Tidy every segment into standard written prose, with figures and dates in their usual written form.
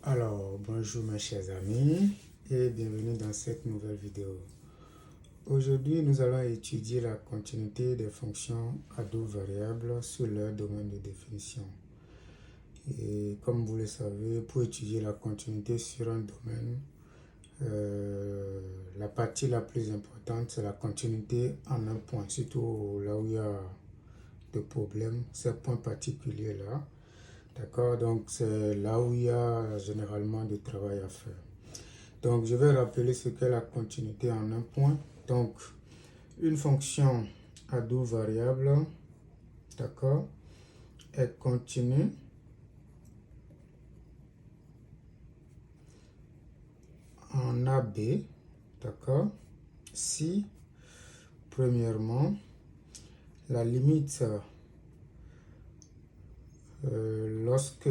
Alors, bonjour mes chers amis et bienvenue dans cette nouvelle vidéo. Aujourd'hui, nous allons étudier la continuité des fonctions à deux variables sur leur domaine de définition. Et comme vous le savez, pour étudier la continuité sur un domaine, la partie la plus importante, c'est la continuité en un point, surtout là où il y a des problèmes, ces points particuliers-là. D'accord, donc c'est là où il y a généralement du travail à faire. Donc je vais rappeler ce qu'est la continuité en un point. Donc une fonction à deux variables, d'accord, est continue en AB, d'accord, si premièrement la limite lorsque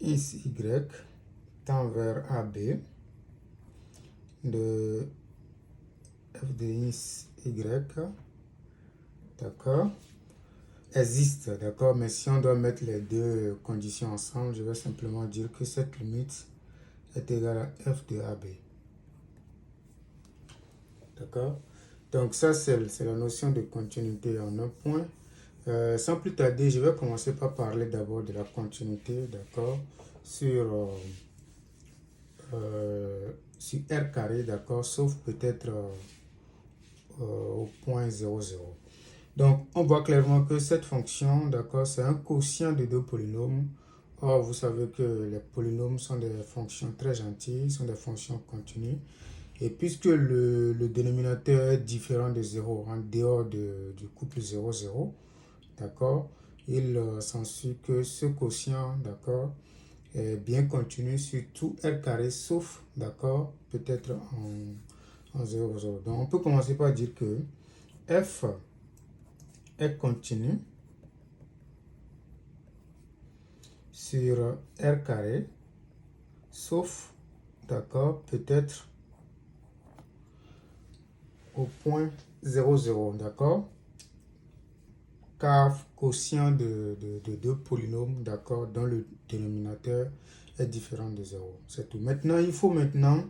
x, y tend vers AB de f de x, y, d'accord, existe, d'accord, mais si on doit mettre les deux conditions ensemble, je vais simplement dire que cette limite est égale à f de AB. D'accord? Donc ça, c'est la notion de continuité en un point. Sans plus tarder, je vais commencer par parler d'abord de la continuité, d'accord, sur R carré, d'accord, sauf peut-être au point 0,0. Donc, on voit clairement que cette fonction, d'accord, c'est un quotient de deux polynômes. Or, vous savez que les polynômes sont des fonctions très gentilles, sont des fonctions continues. Et puisque le dénominateur est différent de 0 en dehors du couple 0,0, d'accord, il s'ensuit que ce quotient, d'accord, est bien continu sur tout R carré, sauf, d'accord, peut-être en 0,0. Donc, on peut commencer par dire que f est continu sur R carré, sauf, d'accord, peut-être au point 0,0, d'accord, car quotient de deux polynômes, d'accord, dont le dénominateur est différent de 0. C'est tout. Maintenant, il faut maintenant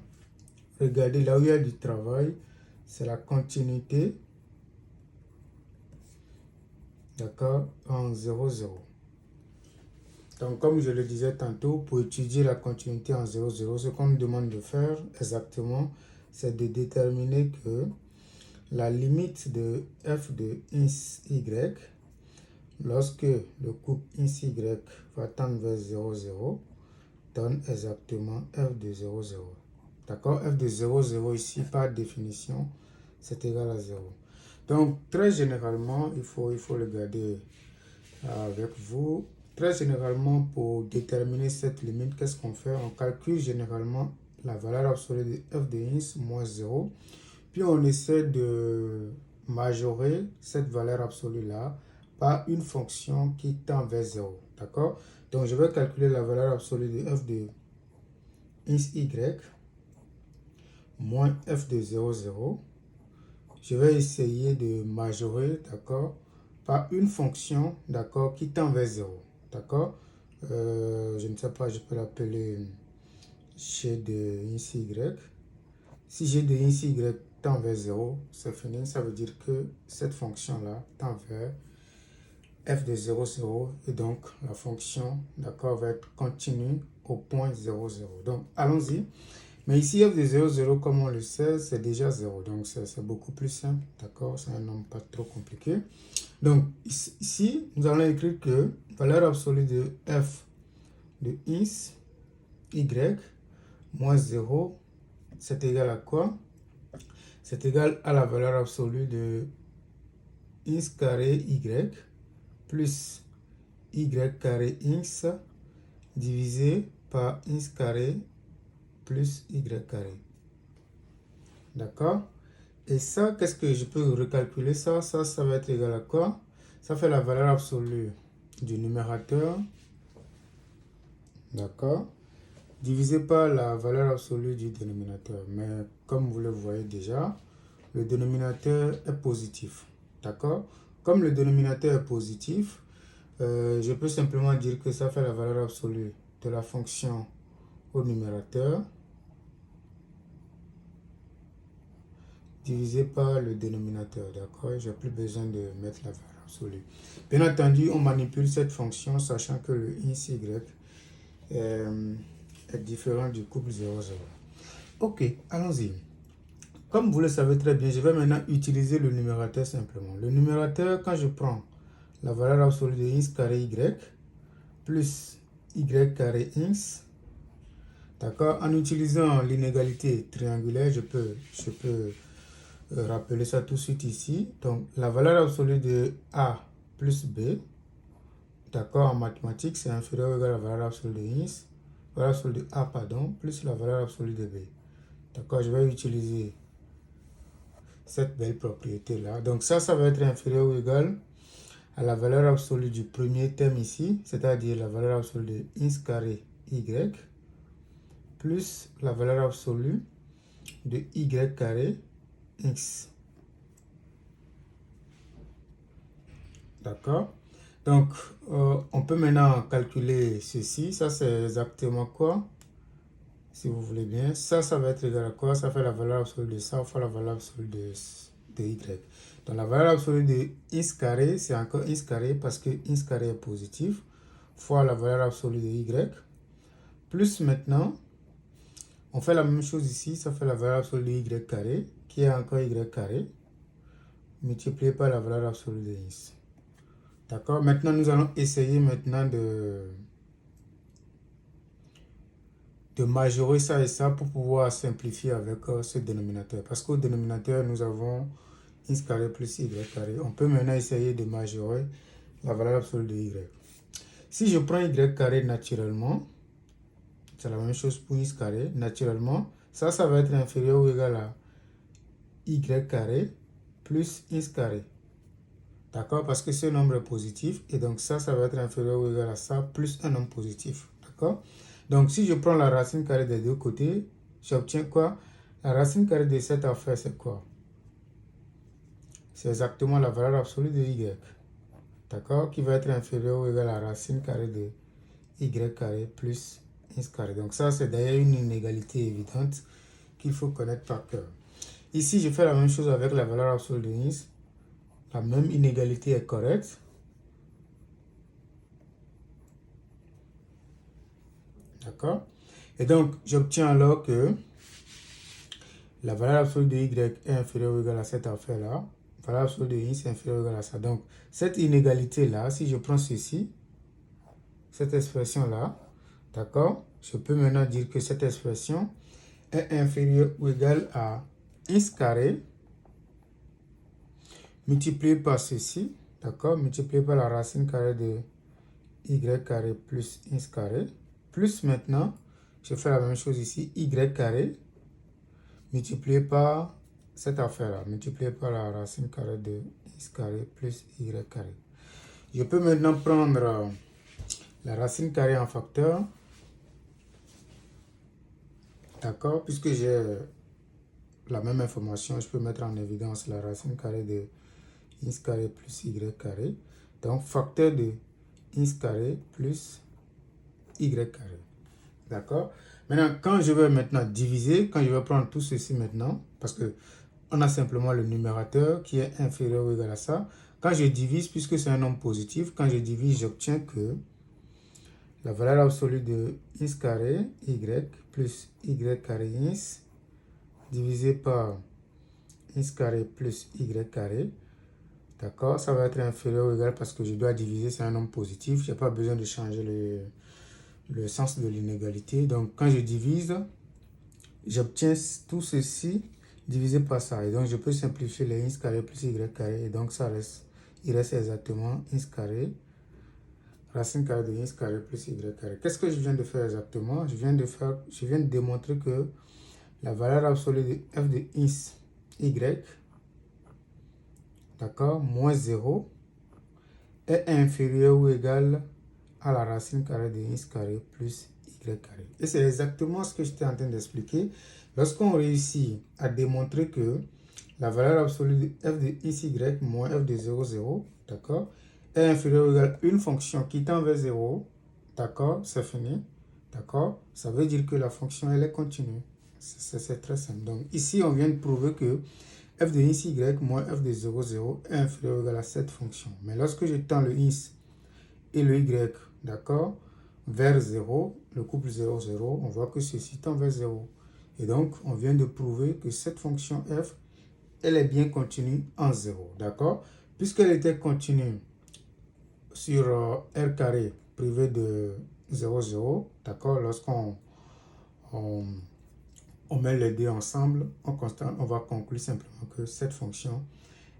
regarder là où il y a du travail, c'est la continuité, d'accord, en 0,0. Donc, comme je le disais tantôt, pour étudier la continuité en 0,0, ce qu'on nous demande de faire exactement, c'est de déterminer que la limite de f de x, y, lorsque le couple x, y va tendre vers 0,0, donne exactement f de 0,0. D'accord? F de 0,0 ici, par définition, c'est égal à 0. Donc, très généralement, il faut le garder avec vous. Très généralement, pour déterminer cette limite, qu'est-ce qu'on fait? On calcule généralement la valeur absolue de f de x moins 0. Puis on essaie de majorer cette valeur absolue-là par une fonction qui tend vers 0. D'accord? Donc je vais calculer la valeur absolue de f de x, y moins f de 0, 0. Je vais essayer de majorer, d'accord, par une fonction, d'accord, qui tend vers 0. D'accord? Je ne sais pas, je peux l'appeler g de x, y. Si g de x, y tend vers 0, c'est fini. Ça veut dire que cette fonction-là tend vers f de 0, 0. Et donc, la fonction, d'accord, va être continue au point 0, 0. Donc, allons-y. Mais ici, f de 0, 0, comme on le sait, c'est déjà 0. Donc, c'est beaucoup plus simple. D'accord? C'est un nombre pas trop compliqué. Donc, ici, nous allons écrire que valeur absolue de f de x, y, moins 0, c'est égal à quoi? C'est égal à la valeur absolue de x carré y plus y carré x divisé par x carré plus y carré. D'accord? Et ça, qu'est-ce que je peux recalculer ça? Ça va être égal à quoi? Ça fait la valeur absolue du numérateur. D'accord? Divisé par la valeur absolue du dénominateur. Mais comme vous le voyez déjà, le dénominateur est positif. D'accord? Comme le dénominateur est positif, je peux simplement dire que ça fait la valeur absolue de la fonction au numérateur divisé par le dénominateur, d'accord? J'ai plus besoin de mettre la valeur absolue. Bien entendu, on manipule cette fonction sachant que le ins y est différent du couple 0, 0. Ok, allons-y. Comme vous le savez très bien, je vais maintenant utiliser le numérateur simplement. Le numérateur, quand je prends la valeur absolue de ins carré y plus y carré ins, d'accord, en utilisant l'inégalité triangulaire, je peux rappeler ça tout de suite ici. Donc, la valeur absolue de a plus b, d'accord, en mathématiques, c'est inférieur ou égal à la valeur absolue de ins, valeur absolue de a, pardon, plus la valeur absolue de b. D'accord, je vais utiliser cette belle propriété là. Donc ça va être inférieur ou égal à la valeur absolue du premier terme ici, c'est-à-dire la valeur absolue de ins carré y plus la valeur absolue de y carré x. D'accord? Donc on peut maintenant calculer ceci. Ça c'est exactement quoi? Si vous voulez bien, ça va être égal à quoi? Ça fait la valeur absolue de ça fois la valeur absolue de y. Donc la valeur absolue de ins carré, c'est encore ins carré parce que ins carré est positif, fois la valeur absolue de y, plus maintenant, on fait la même chose ici, ça fait la valeur absolue de y carré, qui est encore y carré, multiplié par la valeur absolue de ins. D'accord? Maintenant, nous allons essayer maintenant de majorer ça et ça pour pouvoir simplifier avec ce dénominateur. Parce qu'au dénominateur, nous avons ins carré plus y carré. On peut maintenant essayer de majorer la valeur absolue de y. Si je prends y carré naturellement, c'est la même chose pour ins carré. Naturellement, ça va être inférieur ou égal à y carré plus ins carré. D'accord? Parce que ce nombre est positif et donc ça va être inférieur ou égal à ça plus un nombre positif. D'accord? Donc si je prends la racine carrée des deux côtés, j'obtiens quoi? La racine carrée de cette affaire, c'est quoi? C'est exactement la valeur absolue de y. D'accord? Qui va être inférieur ou égal à la racine carrée de y carré plus ins carré. Donc ça, c'est d'ailleurs une inégalité évidente qu'il faut connaître par cœur. Ici, je fais la même chose avec la valeur absolue de ins. La même inégalité est correcte. D'accord? Et donc, j'obtiens alors que la valeur absolue de y est inférieure ou égale à cette affaire-là. La valeur absolue de ins est inférieure ou égale à ça. Donc, cette inégalité-là, si je prends ceci, cette expression-là, d'accord? Je peux maintenant dire que cette expression est inférieure ou égale à ins carré multiplié par ceci, d'accord? Multiplié par la racine carrée de y carré plus ins carré, plus maintenant, je fais la même chose ici, y carré multiplié par cette affaire-là, multiplié par la racine carrée de x carré plus y carré. Je peux maintenant prendre la racine carrée en facteur, d'accord, puisque j'ai la même information, je peux mettre en évidence la racine carrée de x carré plus y carré, donc facteur de x carré plus y carré, d'accord. Maintenant, quand je vais maintenant diviser, quand je vais prendre tout ceci maintenant, parce que on a simplement le numérateur qui est inférieur ou égal à ça. Quand je divise, puisque c'est un nombre positif, quand je divise, j'obtiens que la valeur absolue de ins carré y plus y carré ins divisé par ins carré plus y carré. D'accord, ça va être inférieur ou égal parce que je dois diviser, c'est un nombre positif. Je n'ai pas besoin de changer le sens de l'inégalité. Donc quand je divise, j'obtiens tout ceci divisé par ça. Et donc, je peux simplifier les ins carré plus y carré. Et donc, il reste exactement ins carré, racine carrée de ins carré plus y carré. Qu'est-ce que je viens de faire exactement? Je viens de démontrer que la valeur absolue de f de ins y, d'accord, moins 0, est inférieure ou égale à la racine carrée de ins carré plus y carré. Et c'est exactement ce que j'étais en train d'expliquer. Lorsqu'on réussit à démontrer que la valeur absolue de f de ici y moins f de 0, 0, d'accord, est inférieur ou égal à une fonction qui tend vers 0, d'accord, c'est fini, d'accord, ça veut dire que la fonction, elle est continue. C'est très simple. Donc, ici, on vient de prouver que f de ins y moins f de 0, 0 est inférieur ou égal à cette fonction. Mais lorsque je tends le ins et le y, d'accord, vers 0, le couple 0, 0, on voit que ceci tend vers 0. Et donc, on vient de prouver que cette fonction f, elle est bien continue en 0, d'accord? Puisqu'elle était continue sur R carré privé de 0, 0, d'accord, lorsqu'on met les deux ensemble, on va conclure simplement que cette fonction,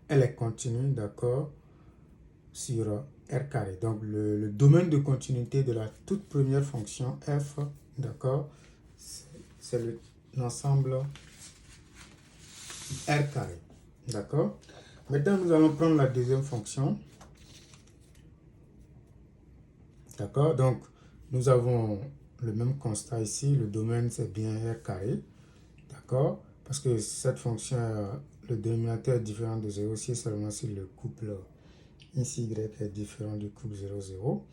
elle est continue, d'accord, sur R carré. Donc, le domaine de continuité de la toute première fonction f, d'accord, c'est l'ensemble R carré, d'accord. Maintenant, nous allons prendre la deuxième fonction, d'accord. Donc, nous avons le même constat ici, le domaine c'est bien R carré, d'accord, parce que cette fonction, le dénominateur est différent de 0 aussi seulement si le couple ici y est différent du couple 0, 0.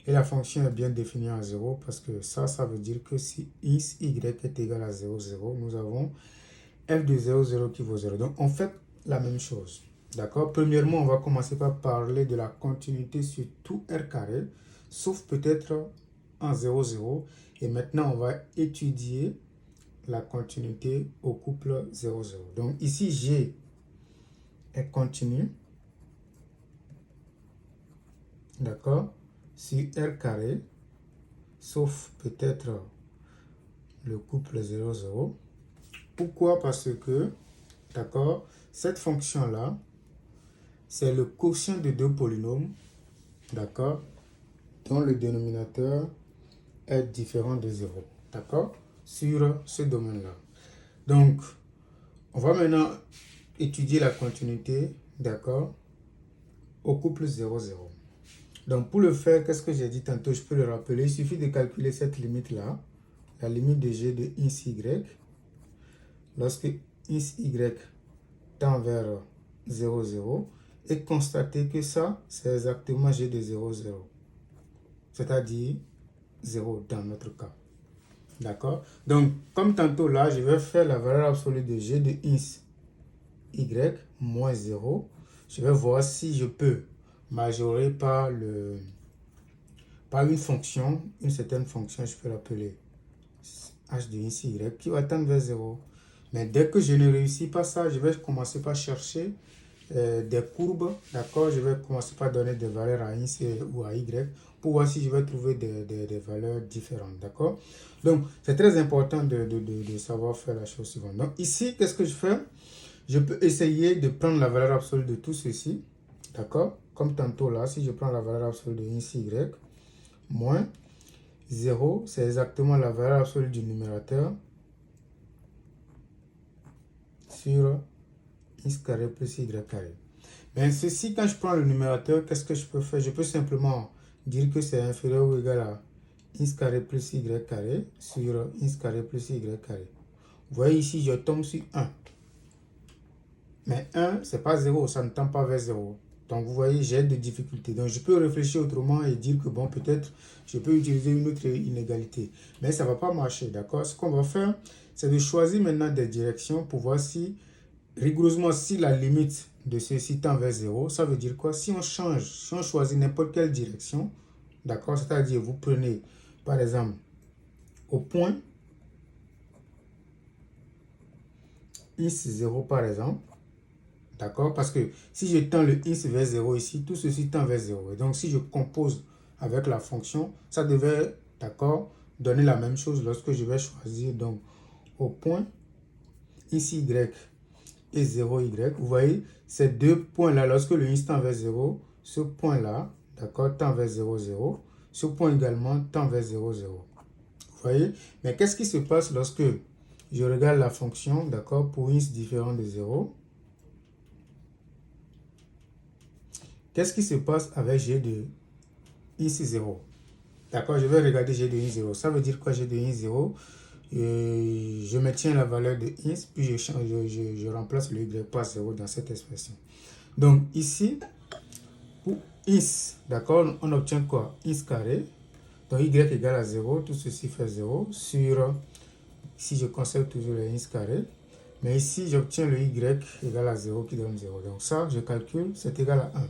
Et la fonction est bien définie en 0 parce que ça veut dire que si x, y est égal à 0, 0, nous avons f de 0, 0 qui vaut 0. Donc, on fait la même chose. D'accord? Premièrement, on va commencer par parler de la continuité sur tout R carré, sauf peut-être en 0, 0. Et maintenant, on va étudier la continuité au couple 0, 0. Donc, ici, G est continu. D'accord, sur R carré, sauf peut-être le couple 0, 0. Pourquoi? Parce que, d'accord, cette fonction-là, c'est le quotient de deux polynômes, d'accord, dont le dénominateur est différent de 0, d'accord, sur ce domaine-là. Donc, on va maintenant étudier la continuité, d'accord, au couple 0, 0. Donc, pour le faire, qu'est-ce que j'ai dit tantôt? Je peux le rappeler. Il suffit de calculer cette limite-là, la limite de g de ins y. Lorsque ins y tend vers 0, 0, et constater que ça, c'est exactement g de 0, 0. C'est-à-dire 0 dans notre cas. D'accord? Donc, comme tantôt là, je vais faire la valeur absolue de g de ins y moins 0. Je vais voir si je peux majorer par une fonction, une certaine fonction, je peux l'appeler h de ins y, qui va tendre vers 0. Mais dès que je ne réussis pas ça, je vais commencer par chercher des courbes, d'accord? Je vais commencer par donner des valeurs à ins ou à y pour voir si je vais trouver des valeurs différentes, d'accord? Donc, c'est très important de savoir faire la chose suivante. Donc, ici, qu'est-ce que je fais? Je peux essayer de prendre la valeur absolue de tout ceci, d'accord? Comme tantôt là, si je prends la valeur absolue de ins y, moins 0, c'est exactement la valeur absolue du numérateur sur x carré plus y carré. Mais ceci, quand je prends le numérateur, qu'est-ce que je peux faire? Je peux simplement dire que c'est inférieur ou égal à x carré plus y carré sur x carré plus y carré. Vous voyez ici, je tombe sur 1. Mais 1, c'est pas 0, ça ne tend pas vers 0. Donc, vous voyez, j'ai des difficultés. Donc, je peux réfléchir autrement et dire que, bon, peut-être, je peux utiliser une autre inégalité. Mais ça ne va pas marcher, d'accord? Ce qu'on va faire, c'est de choisir maintenant des directions pour voir si, rigoureusement, si la limite de ceci tend vers 0, ça veut dire quoi? Si on change, si on choisit n'importe quelle direction, d'accord? C'est-à-dire, vous prenez, par exemple, au point x0, par exemple, d'accord? Parce que si je tends le x vers 0 ici, tout ceci tend vers 0. Et donc, si je compose avec la fonction, ça devait, d'accord, donner la même chose lorsque je vais choisir, donc, au point ici y et 0y. Vous voyez, ces deux points-là, lorsque le x tend vers 0, ce point-là, d'accord, tend vers 0, 0. Ce point également tend vers 0, 0. Vous voyez? Mais qu'est-ce qui se passe lorsque je regarde la fonction, d'accord, pour x différent de 0? Qu'est-ce qui se passe avec g de x0? D'accord, je vais regarder g de x0. Ça veut dire quoi, g de x0? Je maintiens la valeur de x, puis je remplace le y par 0 dans cette expression. Donc ici, pour ins, d'accord, on obtient quoi? Ins carré. Donc y égale à 0, tout ceci fait 0 sur, si je conserve toujours le ins carré, mais ici j'obtiens le y égale à 0 qui donne 0. Donc ça, je calcule, c'est égal à 1.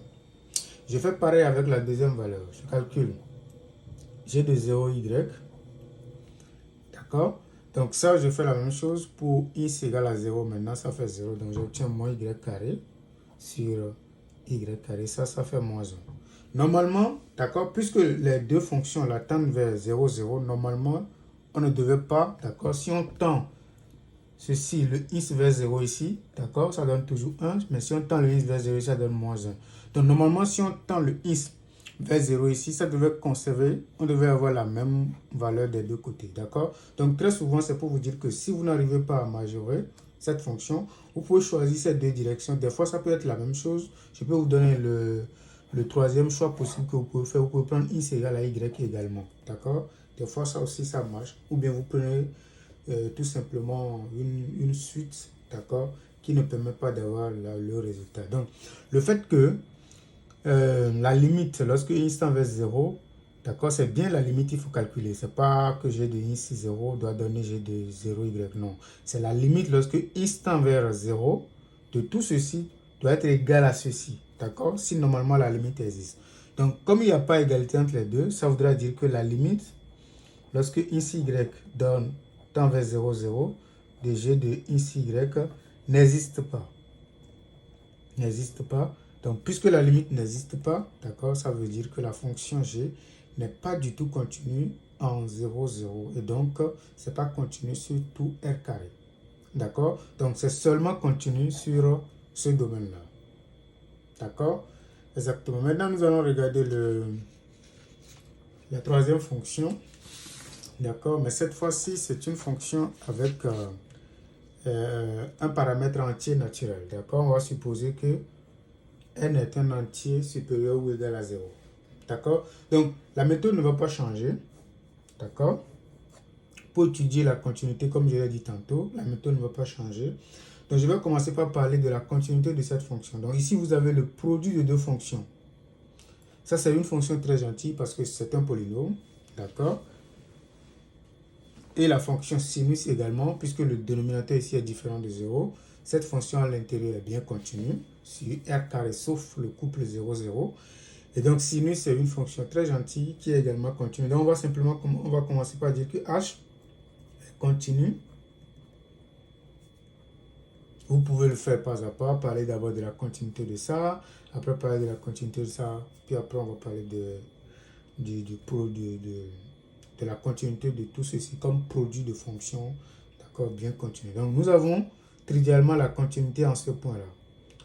Je fais pareil avec la deuxième valeur. Je calcule g de 0 y, d'accord? Donc ça, je fais la même chose pour x égale à 0. Maintenant, ça fait 0. Donc j'obtiens moins y carré sur y carré. Ça fait moins 1. Normalement, d'accord, puisque les deux fonctions là tendent vers 0, 0, normalement, on ne devait pas, d'accord, si on tend ceci, le x vers 0 ici, d'accord, ça donne toujours 1, mais si on tend le x vers 0 ici, ça donne moins 1. Donc normalement, si on tend le x vers 0 ici, ça devait conserver, on devait avoir la même valeur des deux côtés, d'accord? Donc très souvent, c'est pour vous dire que si vous n'arrivez pas à majorer cette fonction, vous pouvez choisir ces deux directions. Des fois, ça peut être la même chose. Je peux vous donner le troisième choix possible que vous pouvez faire. Vous pouvez prendre x égale à y également, d'accord? Des fois, ça aussi, ça marche. Ou bien vous prenez tout simplement une suite, d'accord, qui ne permet pas d'avoir le résultat. Donc, le fait que la limite, lorsque x tend vers 0, d'accord, c'est bien la limite qu'il faut calculer. C'est pas que g de x 0 doit donner g de 0 y, non. C'est la limite lorsque x tend vers 0 de tout ceci doit être égal à ceci, d'accord, si normalement la limite existe. Donc, comme il n'y a pas égalité entre les deux, ça voudra dire que la limite, lorsque x y tend vers 0, 0, de g de x y n'existe pas. N'existe pas. Donc, puisque la limite n'existe pas, d'accord, ça veut dire que la fonction g n'est pas du tout continue en 0, 0. Et donc, ce n'est pas continu sur tout r carré. D'accord? Donc, c'est seulement continu sur ce domaine-là. D'accord? Exactement. Maintenant, nous allons regarder la troisième fonction. D'accord? Mais cette fois-ci, c'est une fonction avec un paramètre entier naturel. D'accord? On va supposer que n est un entier supérieur ou égal à 0. D'accord? Donc, la méthode ne va pas changer. D'accord? Pour étudier la continuité, comme je l'ai dit tantôt, la méthode ne va pas changer. Donc, je vais commencer par parler de la continuité de cette fonction. Donc, ici, vous avez le produit de deux fonctions. Ça, c'est une fonction très gentille parce que c'est un polynôme. D'accord? Et la fonction sinus également, puisque le dénominateur ici est différent de 0. Cette fonction à l'intérieur est bien continue sur r carré sauf le couple 0, 0. Et donc sinus c'est une fonction très gentille qui est également continue. Donc on va commencer par dire que h est continu. Vous pouvez le faire pas à pas, parler d'abord de la continuité de ça, après parler de la continuité de ça, puis après on va parler de la continuité de tout ceci comme produit de fonction, d'accord, bien continu. Donc nous avons trivialement la continuité en ce point-là.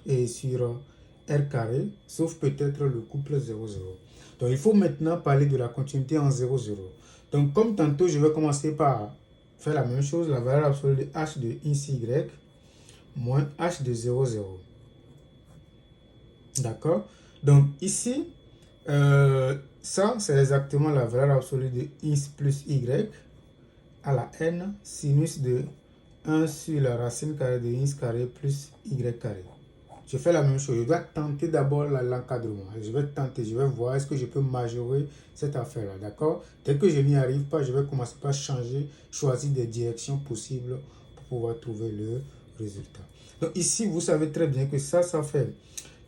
Et sur r carré, sauf peut-être le couple 0, 0. Donc il faut maintenant parler de la continuité en 0, 0. Donc comme tantôt, je vais commencer par faire la même chose, la valeur absolue de h de x, y moins h de 0, 0. D'accord? Donc ici, ça, c'est exactement la valeur absolue de x plus y à la n sinus de 1 sur la racine carrée de x carré plus y carré. Je fais la même chose. Je dois tenter d'abord l'encadrement. Je vais tenter, je vais voir est-ce que je peux majorer cette affaire-là. D'accord? Dès que je n'y arrive pas, je vais commencer par changer, choisir des directions possibles pour pouvoir trouver le résultat. Donc ici, vous savez très bien que ça fait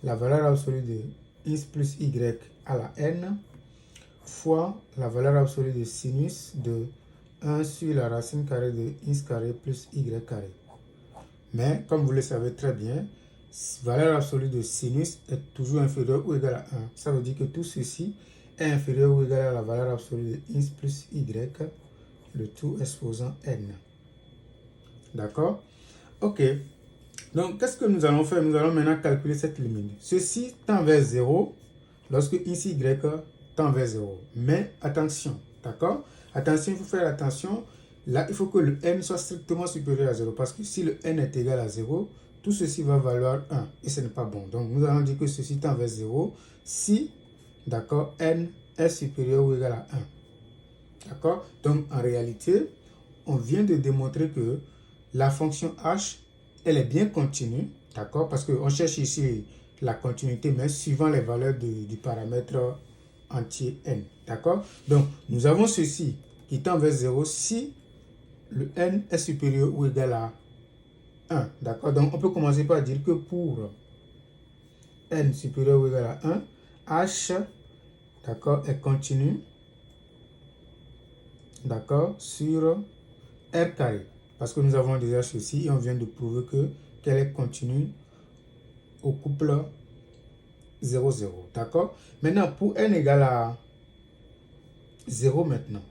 la valeur absolue de x plus y à la n fois la valeur absolue de sinus de 1 sur la racine carrée de x carré plus y carré. Mais comme vous le savez très bien, valeur absolue de sinus est toujours inférieure ou égale à 1. Ça veut dire que tout ceci est inférieur ou égal à la valeur absolue de x plus y, le tout exposant n. D'accord? Ok. Donc, qu'est-ce que nous allons faire? Nous allons maintenant calculer cette limite. Ceci tend vers 0 lorsque x, y tend vers 0. Mais attention, d'accord? Attention, il faut faire attention. Là, il faut que le n soit strictement supérieur à 0. Parce que si le n est égal à 0, tout ceci va valoir 1. Et ce n'est pas bon. Donc, nous allons dire que ceci tend vers 0 si, d'accord, n est supérieur ou égal à 1. D'accord? Donc, en réalité, on vient de démontrer que la fonction h, elle est bien continue. D'accord? Parce qu'on cherche ici la continuité, mais suivant les valeurs du paramètre entier n. D'accord? Donc, nous avons ceci qui tend vers 0 si le n est supérieur ou égal à 1. D'accord? Donc, on peut commencer par dire que pour n supérieur ou égal à 1, h, d'accord, est continu, d'accord, sur r carré. Parce que nous avons déjà ceci et on vient de prouver qu'elle est continue au couple 0, 0. D'accord? Maintenant, pour n égale à 0 maintenant.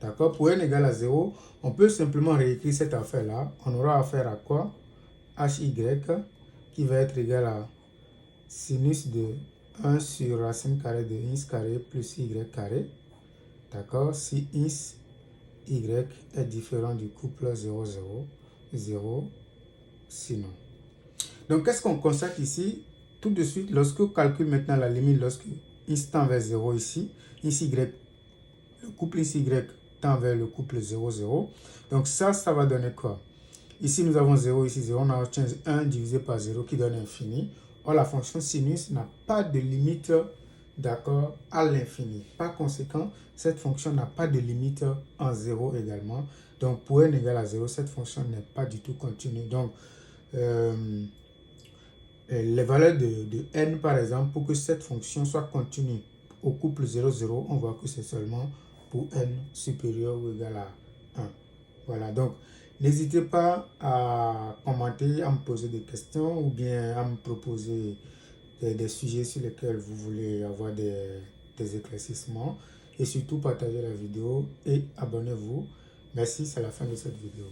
D'accord? Pour n égale à 0, on peut simplement réécrire cette affaire-là. On aura affaire à quoi? Hy qui va être égal à sinus de 1 sur racine carrée de x carré plus y carré. D'accord? Si x, y est différent du couple 0, 0, 0, sinon. Donc, qu'est-ce qu'on constate ici? Tout de suite, lorsque on calcule maintenant la limite, lorsque x tend vers 0 ici, xy, le couple xy tend vers le couple 0, 0. Donc, ça va donner quoi? Ici, nous avons 0, ici 0, on a 1 divisé par 0 qui donne infini. Or, la fonction sinus n'a pas de limite, d'accord, à l'infini. Par conséquent, cette fonction n'a pas de limite en 0 également. Donc, pour n égale à 0, cette fonction n'est pas du tout continue. Donc, les valeurs de n, par exemple, pour que cette fonction soit continue au couple 0, 0, on voit que c'est seulement pour n supérieur ou égal à 1. Voilà, donc n'hésitez pas à commenter, à me poser des questions ou bien à me proposer des sujets sur lesquels vous voulez avoir des éclaircissements. Et surtout, partagez la vidéo et abonnez-vous. Merci, c'est la fin de cette vidéo.